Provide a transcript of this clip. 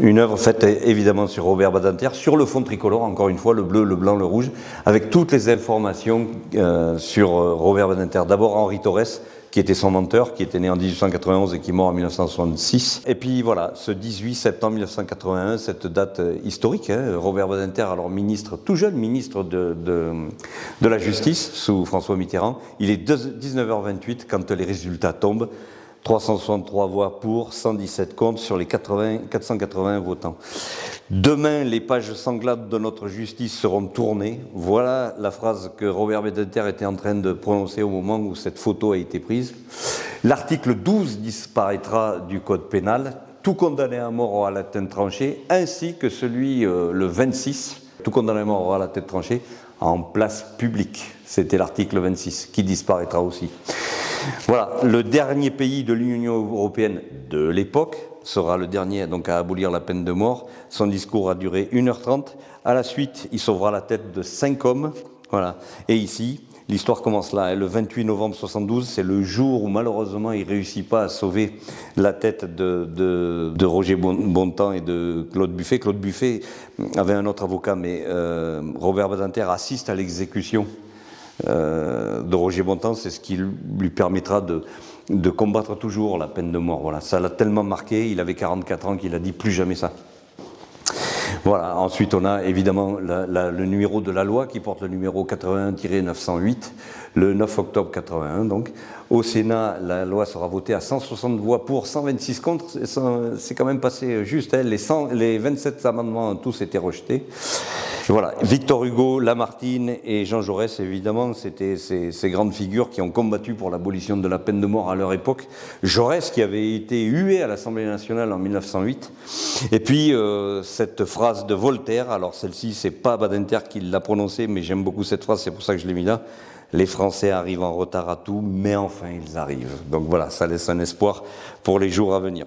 Une œuvre faite évidemment sur Robert Badinter, sur le fond tricolore, encore une fois, le bleu, le blanc, le rouge, avec toutes les informations sur Robert Badinter. D'abord Henri Torres, qui était son menteur, qui était né en 1891 et qui est mort en 1966. Et puis voilà, ce 18 septembre 1981, cette date historique, Robert Badinter, alors ministre, tout jeune ministre de la Justice sous François Mitterrand, il est 19h28 quand les résultats tombent. 363 voix pour, 117 contre sur les 480 votants. Demain, les pages sanglantes de notre justice seront tournées. Voilà la phrase que Robert Badinter était en train de prononcer au moment où cette photo a été prise. L'article 12 disparaîtra du code pénal. Tout condamné à mort aura la tête tranchée, ainsi que celui, le 26, tout condamné à mort aura la tête tranchée en place publique. C'était l'article 26 qui disparaîtra aussi. Voilà, le dernier pays de l'Union européenne de l'époque sera le dernier donc à abolir la peine de mort. Son discours a duré 1h30. À la suite, il sauvera la tête de 5 hommes. Voilà. Et ici, l'histoire commence là. Le 28 novembre 72, c'est le jour où malheureusement il ne réussit pas à sauver la tête de Roger Bontemps et de Claude Buffet. Claude Buffet avait un autre avocat, mais Robert Badinter assiste à l'exécution de Roger Bontemps, c'est ce qui lui permettra de combattre toujours la peine de mort. Voilà, ça l'a tellement marqué, il avait 44 ans qu'il a dit plus jamais ça. Voilà, ensuite on a évidemment le numéro de la loi qui porte le numéro 81-908, le 9 octobre 81 donc. Au Sénat, la loi sera votée à 160 voix pour, 126 contre, c'est quand même passé juste, les 27 amendements ont tous été rejetés. Voilà, Victor Hugo, Lamartine et Jean Jaurès, évidemment, c'était ces grandes figures qui ont combattu pour l'abolition de la peine de mort à leur époque. Jaurès qui avait été hué à l'Assemblée nationale en 1908. Et puis, cette phrase de Voltaire, alors celle-ci, c'est pas Badinter qui l'a prononcée, mais j'aime beaucoup cette phrase, c'est pour ça que je l'ai mis là. Les Français arrivent en retard à tout, mais enfin ils arrivent. Donc voilà, ça laisse un espoir pour les jours à venir.